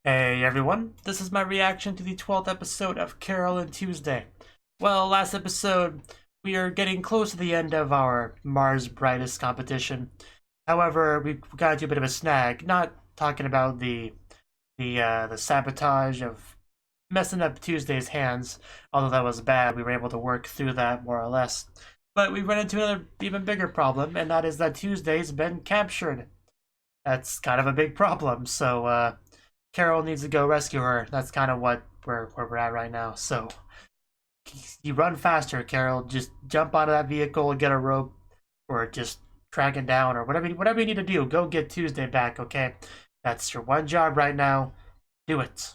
Hey everyone, this is my reaction to the 12th episode of Carole Tuesday. Well, last episode, we are getting close to the end of our Mars Brightest competition. However, we got into a bit of a snag, not talking about the sabotage of messing up Tuesday's hands, although that was bad, we were able to work through that more or less. But we run into another even bigger problem, and that is that Tuesday's been captured. That's kind of a big problem, so Carole needs to go rescue her. That's kind of where we're at right now. So you run faster, Carole. Just jump onto that vehicle and get a rope, or just track it down, or whatever you need to do. Go get Tuesday back, okay? That's your one job right now. Do it.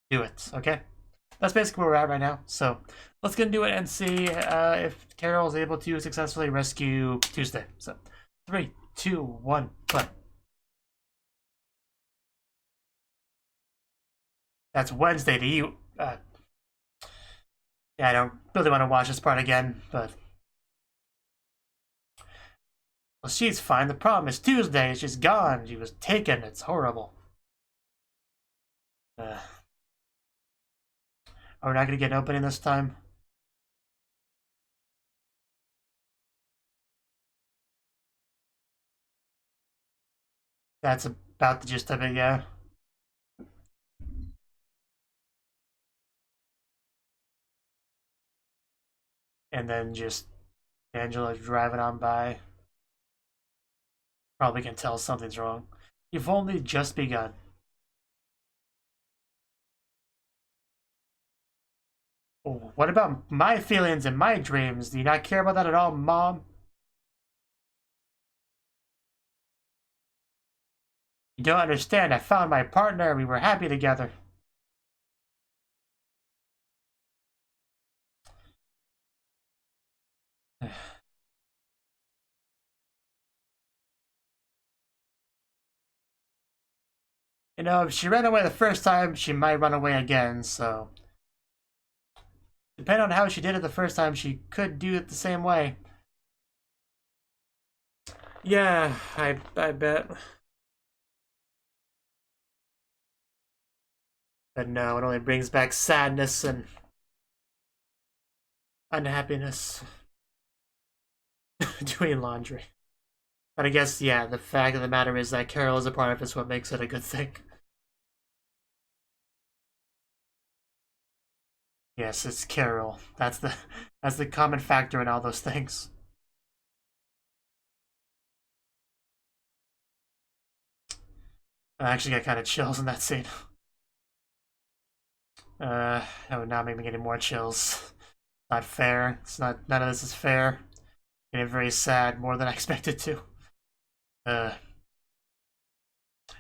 Do it, okay? That's basically where we're at right now. So let's get into it and see if Carole is able to successfully rescue Tuesday. So 3, 2, 1, play. That's Wednesday to you. Yeah, I don't really want to watch this part again, but well, she's fine. The problem is Tuesday. She's gone. She was taken. It's horrible. Are we not gonna get an opening this time? That's about the gist of it, yeah. And then just Angela driving on by. Probably can tell something's wrong. You've only just begun. Oh, what about my feelings and my dreams? Do you not care about that at all, Mom? You don't understand. I found my partner. We were happy together. You know, if she ran away the first time, she might run away again, so... Depending on how she did it the first time, she could do it the same way. Yeah, I bet. But no, it only brings back sadness and unhappiness. Doing laundry. But I guess, yeah, the fact of the matter is that Carole is a part of it, is what makes it a good thing. Yes, it's Carole. That's the common factor in all those things. I actually got kind of chills in that scene. That would not make me get any more chills. Not fair. It's not. None of this is fair. Getting very sad, more than I expected to. Uh,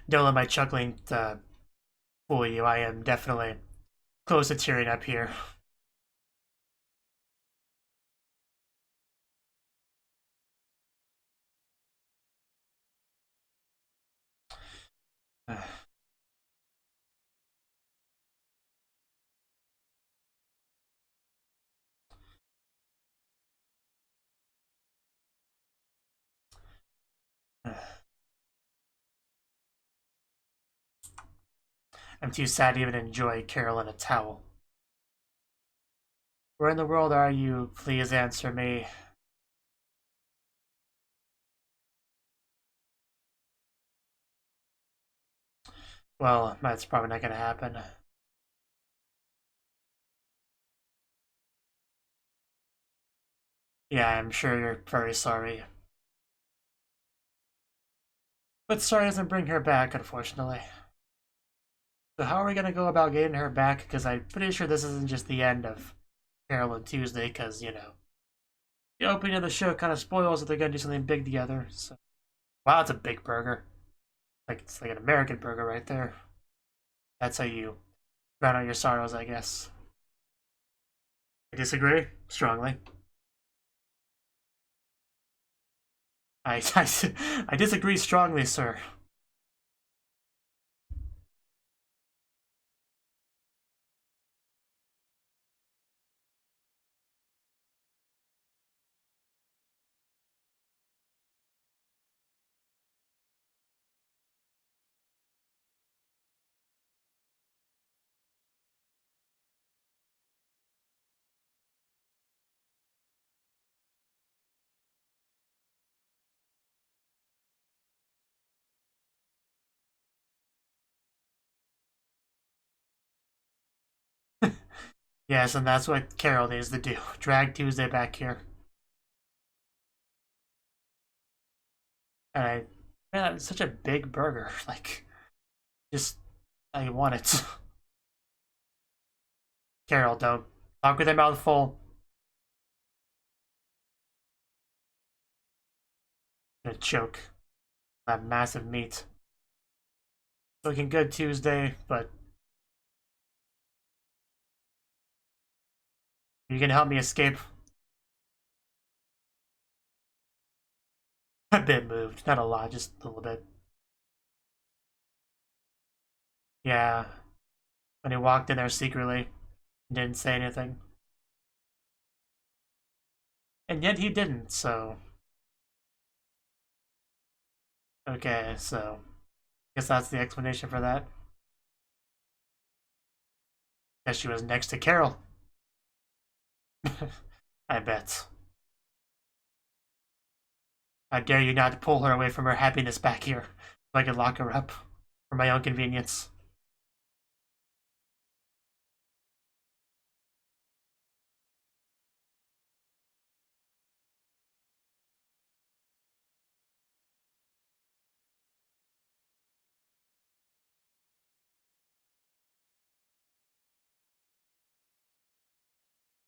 don't let my chuckling fool you. I am definitely close to tearing up here. I'm too sad to even enjoy Carole in a towel. Where in the world are you? Please answer me. Well, that's probably not gonna happen. Yeah, I'm sure you're very sorry. But sorry doesn't bring her back, unfortunately. So how are we gonna go about getting her back? Because I'm pretty sure this isn't just the end of Carole Tuesday, because, you know, the opening of the show kind of spoils that they're gonna do something big together. So, wow, it's a big burger. Like, it's like an American burger right there. That's how you drown out your sorrows, I guess. I disagree strongly. I disagree strongly, sir. Yes, and that's what Carole needs to do. Drag Tuesday back here. And man, it's such a big burger. Like, just, I want it. Carole, don't talk with your mouth full. Gonna choke. That massive meat. Looking good Tuesday, but you can help me escape. A bit moved, not a lot, just a little bit. Yeah, when he walked in there secretly, didn't say anything. And yet he didn't, so... Okay, so... Guess that's the explanation for that. Guess she was next to Carole. I bet. I dare you not to pull her away from her happiness back here, so I can lock her up, for my own convenience.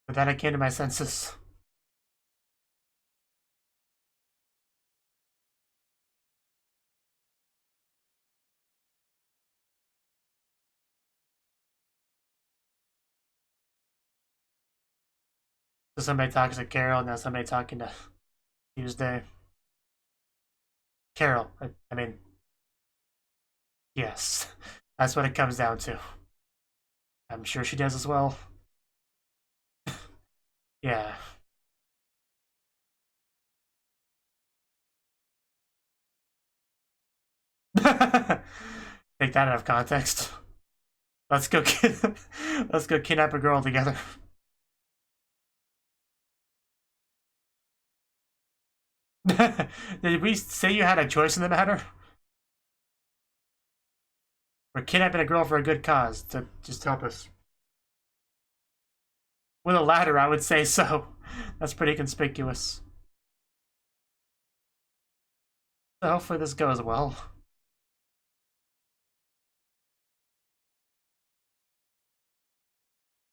With that, I came to my senses. So somebody talks to Carole, now somebody talking to Tuesday. Carole, I mean, yes, that's what it comes down to. I'm sure she does as well. Yeah. Take that out of context. Let's go let's go kidnap a girl together. Did we say you had a choice in the matter? We're kidnapping a girl for a good cause to just help us. With a ladder, I would say so. That's pretty conspicuous. So hopefully this goes well.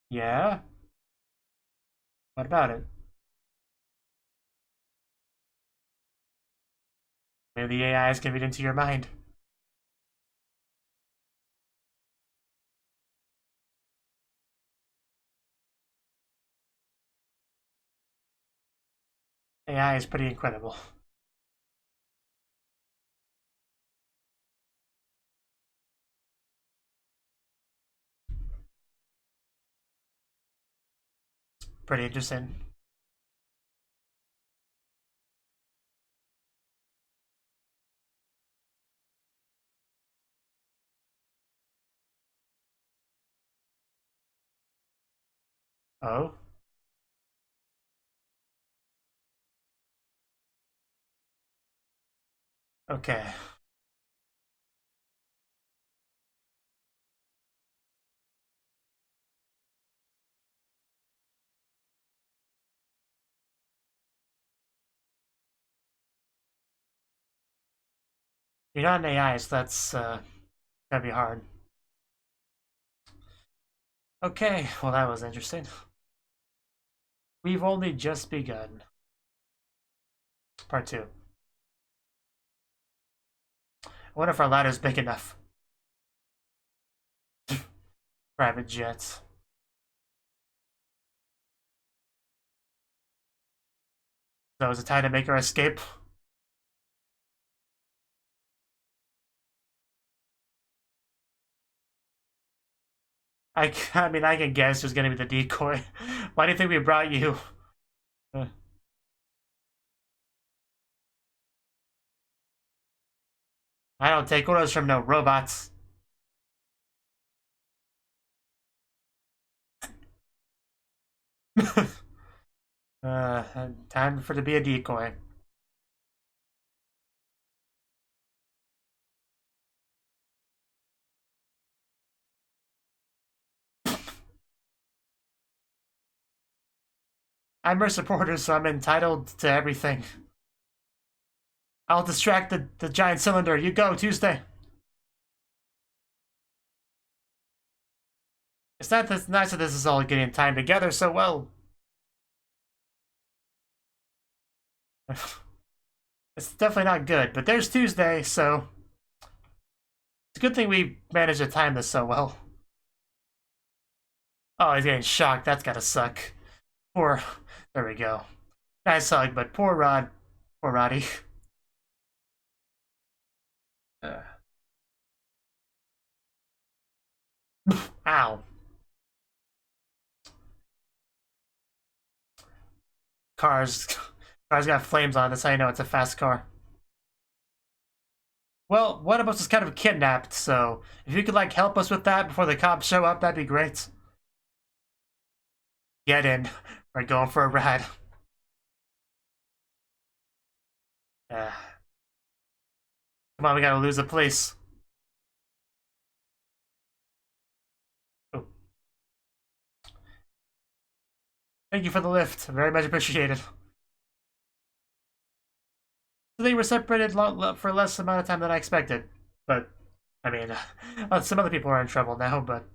Yeah? What about it? Maybe the AI is gonna get into your mind. AI is pretty incredible. Pretty interesting. Oh? Okay. You're not an AI, so that's gonna be hard. Okay, well that was interesting. We've only just begun. Part 2. I wonder if our ladder's big enough. Private jets. So is it time to make our escape? I mean, I can guess who's gonna be the decoy. Why do you think we brought you? I don't take orders from no robots. Time for to be a decoy. I'm her supporter, so I'm entitled to everything. I'll distract the giant cylinder. You go, Tuesday. It's not that nice that this is all getting timed together so well. It's definitely not good, but there's Tuesday, so it's a good thing we managed to time this so well. Oh, he's getting shocked. That's gotta suck. Poor... There we go. Nice hug, but poor Rod. Poor Roddy. Ow. Car's got flames on. That's how you know it's a fast car. Well, one of us is kind of kidnapped, so if you could, like, help us with that before the cops show up, that'd be great. Get in. We're going for a ride. Come on, we gotta lose the police. Oh. Thank you for the lift. Very much appreciated. They were separated for less amount of time than I expected. But, I mean, some other people are in trouble now, but...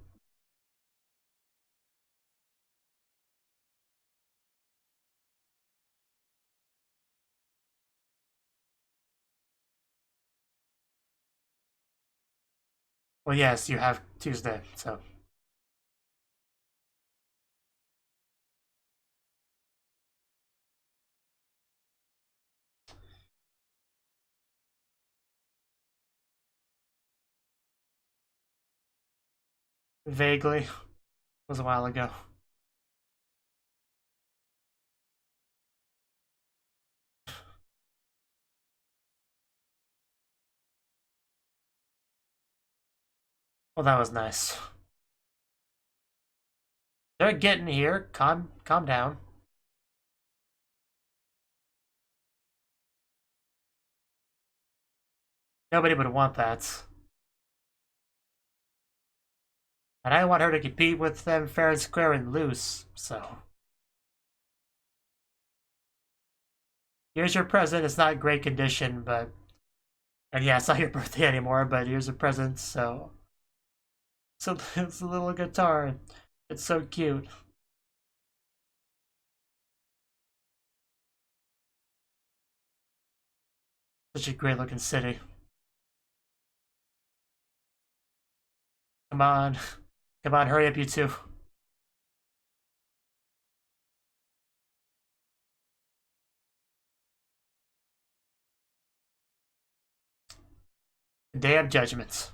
Well, yes, you have Tuesday, so... Vaguely. It was a while ago. Well, that was nice. They're getting here. Calm down. Nobody would want that. And I want her to compete with them fair and square and loose, so... Here's your present. It's not in great condition, but... And yeah, it's not your birthday anymore, but here's a present, so... So it's a little guitar. It's so cute. Such a great looking city. Come on. Come on, hurry up, you two. Day of Judgment.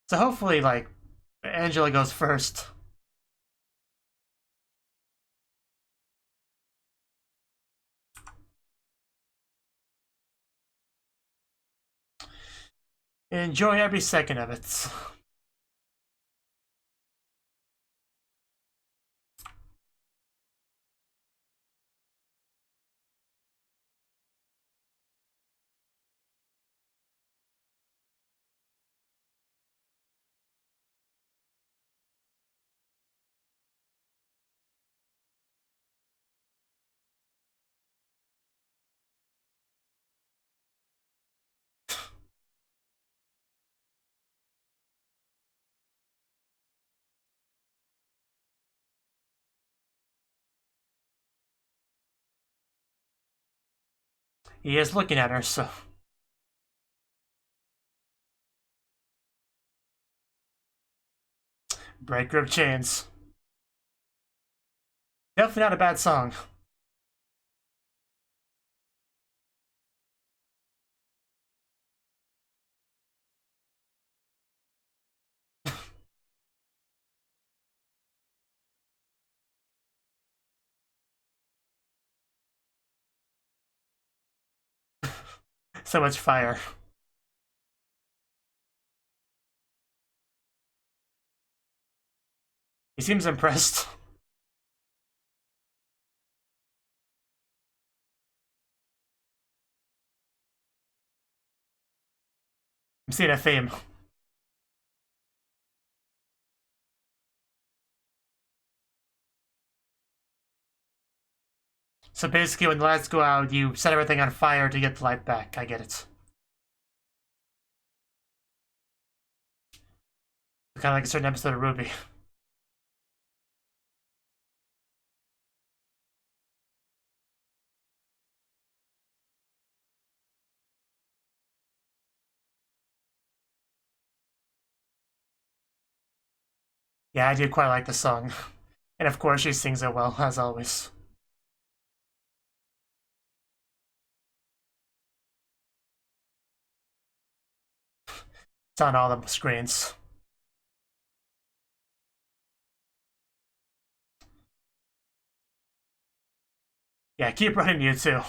So hopefully, like, Angela goes first. Enjoy every second of it. He is looking at her, so... Break grip chains. Definitely not a bad song. So much fire. He seems impressed. I'm seeing a theme. So basically, when the lights go out, you set everything on fire to get the light back. I get it. Kind of like a certain episode of Ruby. Yeah, I do quite like the song. And of course, she sings it well, as always. It's on all the screens. Yeah, keep running you too.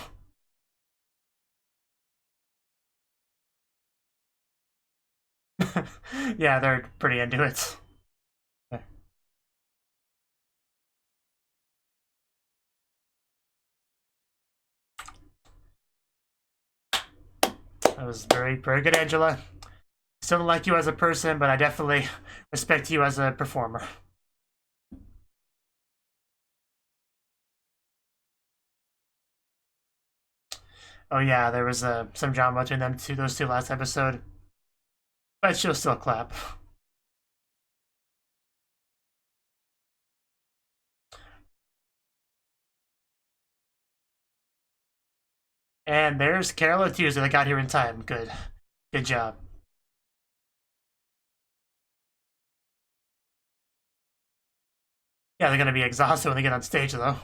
Yeah, they're pretty into it. That was very, very good, Angela. Still don't like you as a person, but I definitely respect you as a performer. Oh yeah, there was some drama between those two last episode, but she'll still clap. And there's Carole Tuesday that got here in time. Good job. Yeah, they're gonna be exhausted when they get on stage, though.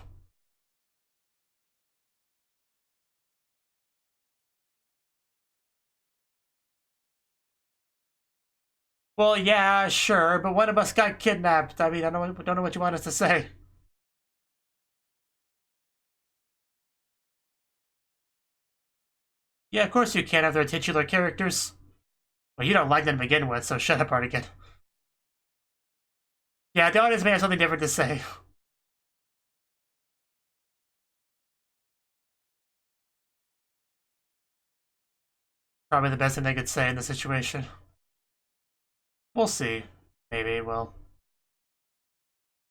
Well, yeah, sure, but one of us got kidnapped. I mean, I don't know what you want us to say. Yeah, of course you can't have their titular characters. Well, you don't like them to begin with, so shut up, Artigan. Yeah, the audience may have something different to say. Probably the best thing they could say in the situation. We'll see. Maybe, well.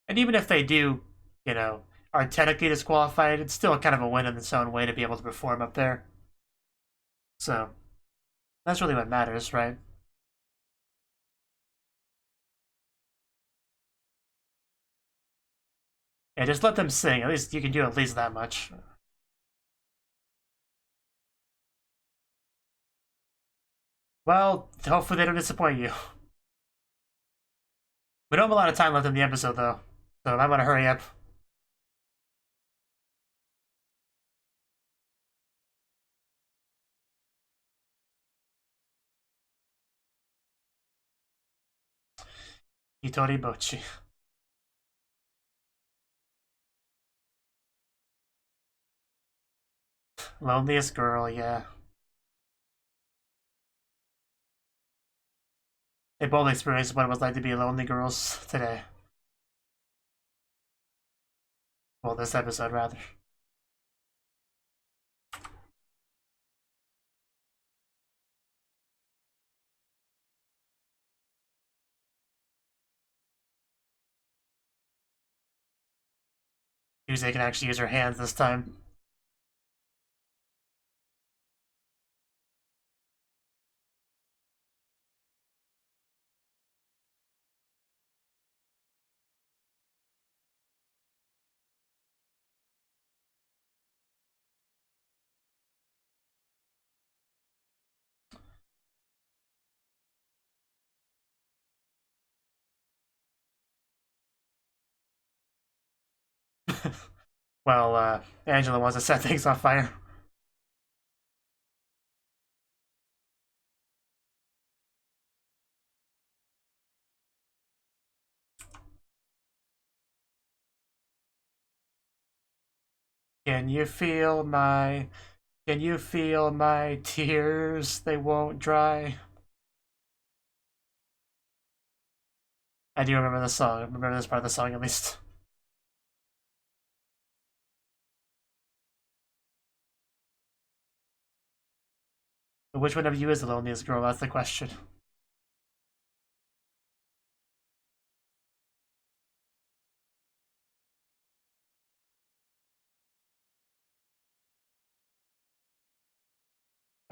And even if they do, are technically disqualified, it's still kind of a win in its own way to be able to perform up there. So, that's really what matters, right? Yeah, just let them sing. At least you can do at least that much. Well, hopefully they don't disappoint you. We don't have a lot of time left in the episode, though, so I want to hurry up. Hitori Bochi. Loneliest girl, yeah. They both experienced what it was like to be lonely girls today. Well, this episode, rather. Tuesday can actually use her hands this time. Well, Angela wants to set things on fire. Can you feel my... Can you feel my tears? They won't dry. I do remember the song. I remember this part of the song, at least. But which one of you is the loneliest girl? That's the question.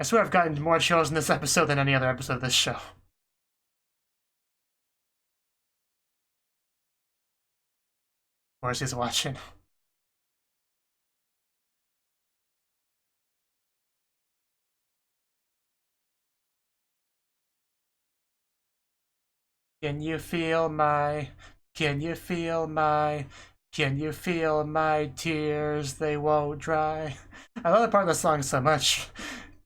swear I've gotten more chills in this episode than any other episode of this show. Of course he's watching. Can you feel my tears? They won't dry. I love that part of the song so much.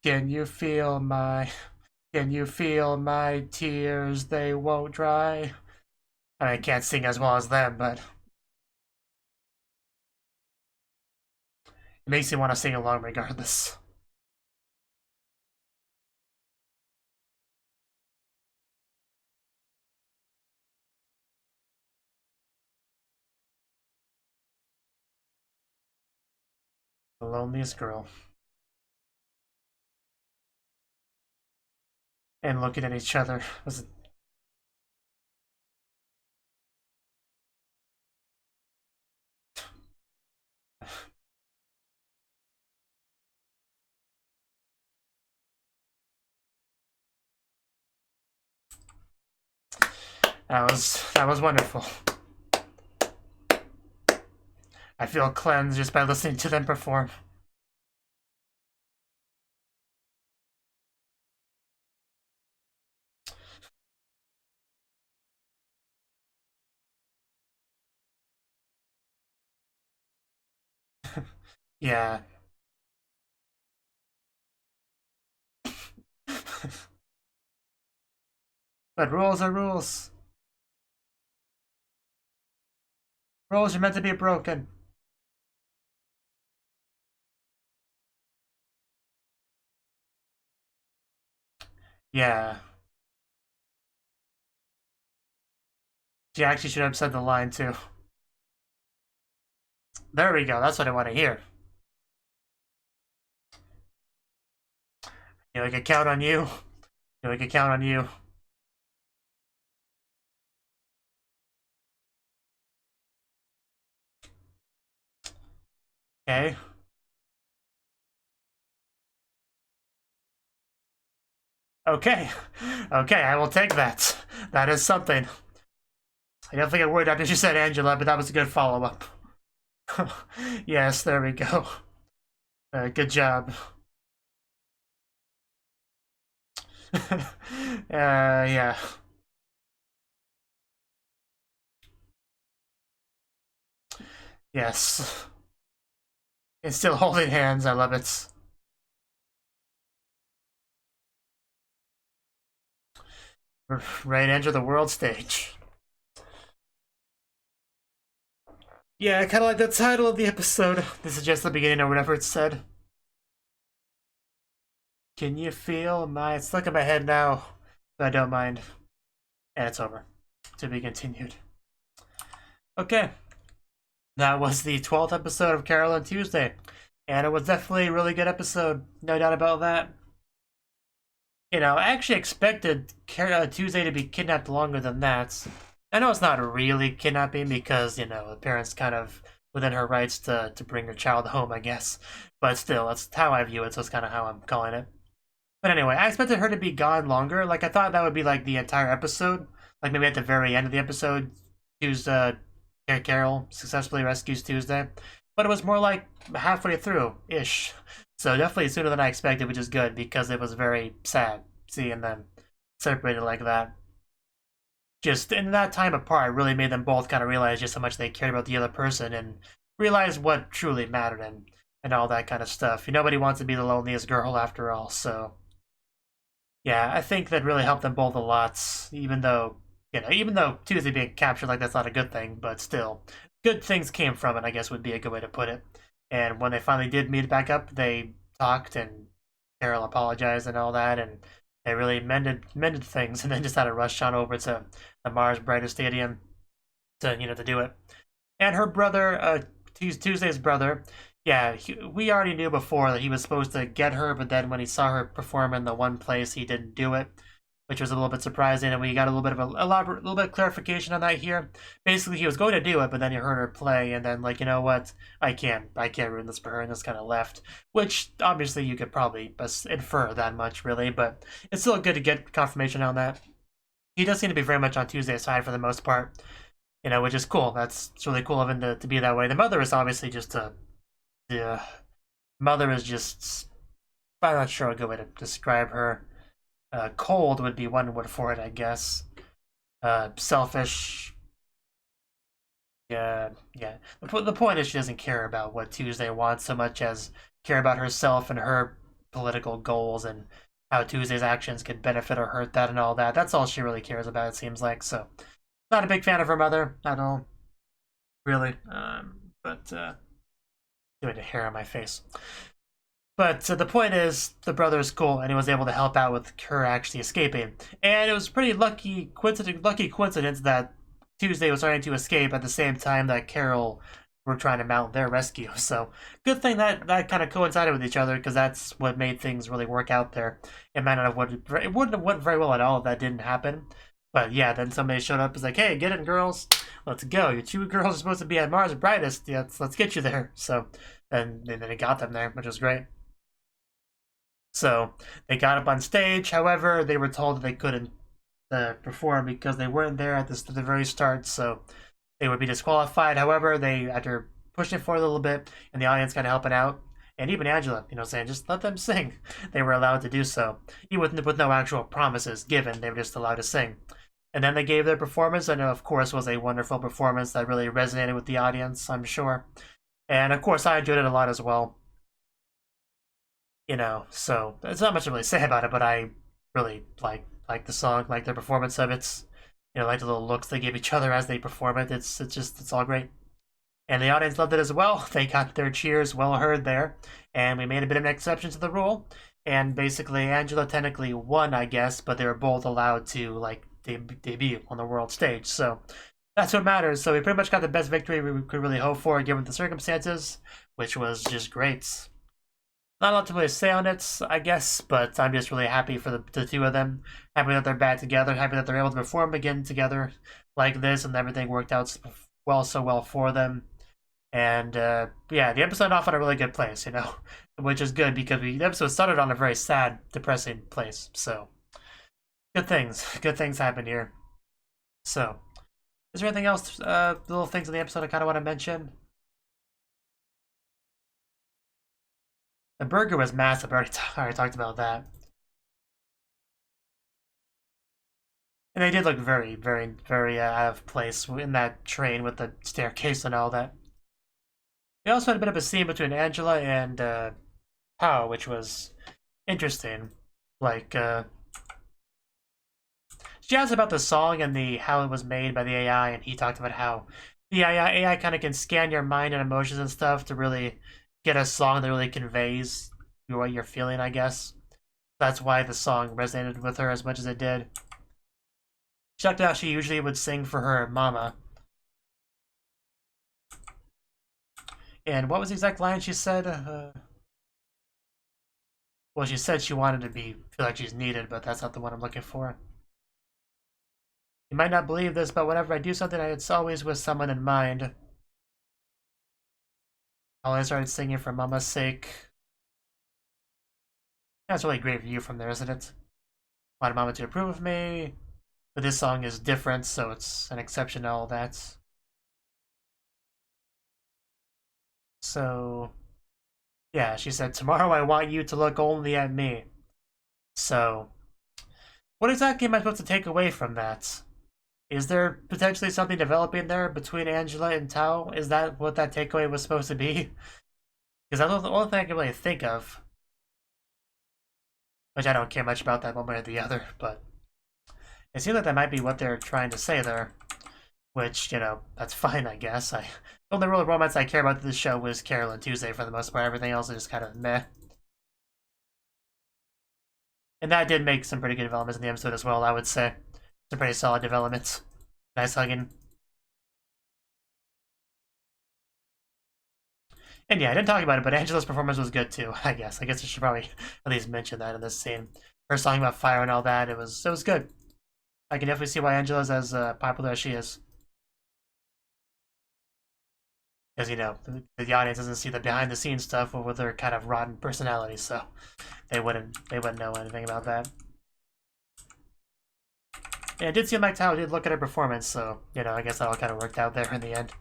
Can you feel my tears? They won't dry. I can't sing as well as them, but it makes me want to sing along regardless. The loneliest girl. And looking at each other. Was it... That was wonderful. I feel cleansed just by listening to them perform. Yeah. But rules are rules. Rules are meant to be broken. Yeah. She actually should have said the line too. There we go, that's what I want to hear. You know, we can count on you. You know, we can count on you. Okay. Okay. Okay, I will take that. That is something. I don't think I would after she said Angela, but that was a good follow-up. Yes, there we go. Good job. Yeah. Yes. It's still holding hands, I love it. Right, enter the world stage. Yeah, I kind of like the title of the episode. This is just the beginning or whatever it said. Can you feel my... It's stuck in my head now, but I don't mind. And it's over. To be continued. Okay. That was the 12th episode of Carole Tuesday. And it was definitely a really good episode. No doubt about that. You know, I actually expected Carole Tuesday to be kidnapped longer than that. I know it's not really kidnapping because, you know, the parents kind of within her rights to bring her child home, I guess. But still, that's how I view it, so it's kind of how I'm calling it. But anyway, I expected her to be gone longer. Like, I thought that would be, like, the entire episode. Like, maybe at the very end of the episode, Carole successfully rescues Tuesday. But it was more like halfway through-ish. So definitely sooner than I expected, which is good, because it was very sad seeing them separated like that. Just in that time apart really made them both kind of realize just how much they cared about the other person and realize what truly mattered and all that kind of stuff. Nobody wants to be the loneliest girl after all, so yeah, I think that really helped them both a lot, even though, you know, even though Tuesday being captured like that's not a good thing, but still, good things came from it, I guess would be a good way to put it. And when they finally did meet back up, they talked and Carole apologized and all that, and they really mended things, and then just had to rush on over to the Mars Brightest Stadium to, you know, to do it. And her brother, Tuesday's brother, yeah, we already knew before that he was supposed to get her, but then when he saw her perform in the one place, he didn't do it. which was a little bit surprising, and we got a little bit of a little bit of clarification on that here. Basically, he was going to do it, but then he heard her play, and then like, you know what, I can't ruin this for her, and just kind of left. Which obviously you could probably infer that much, really, but it's still good to get confirmation on that. He does seem to be very much on Tuesday's side for the most part, you know, which is cool. It's really cool of him to be that way. The mother is obviously just the mother is just, I'm not sure a good way to describe her. Cold would be one word for it, I guess. Selfish. Yeah. The point is she doesn't care about what Tuesday wants so much as care about herself and her political goals and how Tuesday's actions could benefit or hurt that and all that. That's all she really cares about, it seems like. So, not a big fan of her mother at all, really. But doing a hair on my face. But the point is, the brother is cool, and he was able to help out with her actually escaping. And it was pretty lucky coincidence that Tuesday was trying to escape at the same time that Carole were trying to mount their rescue. So good thing that kind of coincided with each other, because that's what made things really work out there. It might not have it wouldn't have went very well at all if that didn't happen. But yeah, then somebody showed up and was like, "Hey, get in, girls. Let's go. Your two girls are supposed to be at Mars Brightest. Yeah, let's get you there." So and then it got them there, which was great. So they got up on stage. However, they were told that they couldn't perform because they weren't there at the very start, so they would be disqualified. However, they, after pushing it for a little bit, and the audience kind of helping out, and even Angela, you know, saying just let them sing, they were allowed to do so, even with no actual promises given. They were just allowed to sing. And then they gave their performance, and of course was a wonderful performance that really resonated with the audience, I'm sure. And of course I enjoyed it a lot as well. You know, so there's not much to really say about it, but I really like the song, like their performance of it. You know, like the little looks they give each other as they perform it. It's all great. And the audience loved it as well. They got their cheers well heard there. And we made a bit of an exception to the rule. And basically, Angela technically won, I guess, but they were both allowed to, like, debut on the world stage. So that's what matters. So we pretty much got the best victory we could really hope for, given the circumstances, which was just great. Not a lot to really say on it, I guess, but I'm just really happy for the two of them. Happy that they're back together, happy that they're able to perform again together like this, and everything worked out so well for them. And yeah, the episode off on a really good place, you know, which is good because the episode started on a very sad, depressing place. So good things happened here. So, is there anything else, little things in the episode I kind of want to mention? The burger was massive. I already talked about that. And they did look very, very, very out of place in that train with the staircase and all that. We also had a bit of a scene between Angela and Pao, which was interesting. Like, she asked about the song and how it was made by the AI, and he talked about how the AI kind of can scan your mind and emotions and stuff to really get a song that really conveys what you're feeling, I guess. That's why the song resonated with her as much as it did. She talked about she usually would sing for her mama. And what was the exact line she said? Well, she said she wanted to feel like she's needed, but that's not the one I'm looking for. You might not believe this, but whenever I do something, it's always with someone in mind. I started singing for Mama's sake. That's a really great view from there, isn't it? Wanted Mama to approve of me, but this song is different, so it's an exception to all that. So, yeah, she said, tomorrow I want you to look only at me. So, what exactly am I supposed to take away from that? Is there potentially something developing there between Angela and Tao? Is that what that takeaway was supposed to be? Because that's the only thing I can really think of. Which I don't care much about that one way or the other, but it seems like that might be what they're trying to say there. Which, you know, that's fine, I guess. The only real romance I care about this show was Carole and Tuesday for the most part. Everything else is just kind of meh. And that did make some pretty good developments in the episode as well, I would say. Some pretty solid developments. Nice hugging. And yeah, I didn't talk about it, but Angela's performance was good too, I guess. I guess I should probably at least mention that in this scene. her song about fire and all that. It was good. I can definitely see why Angela's as popular as she is. Because, you know, the audience doesn't see the behind the scenes stuff with their kind of rotten personality, so they wouldn't know anything about that. And it did seem like Tao did look at her performance, so, you know, I guess that all kind of worked out there in the end.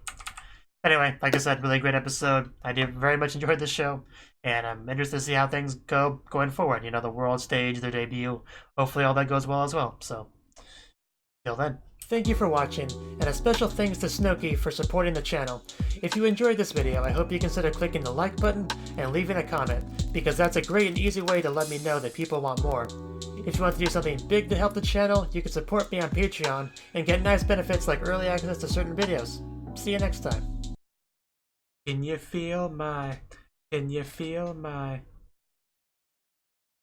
Anyway, like I said, really great episode. I did very much enjoy this show, and I'm interested to see how things go going forward. You know, the world stage, their debut. Hopefully all that goes well as well, so till then. Thank you for watching, and a special thanks to Cnouki for supporting the channel. If you enjoyed this video, I hope you consider clicking the like button and leaving a comment, because that's a great and easy way to let me know that people want more. If you want to do something big to help the channel, you can support me on Patreon and get nice benefits like early access to certain videos. See you next time. Can you feel my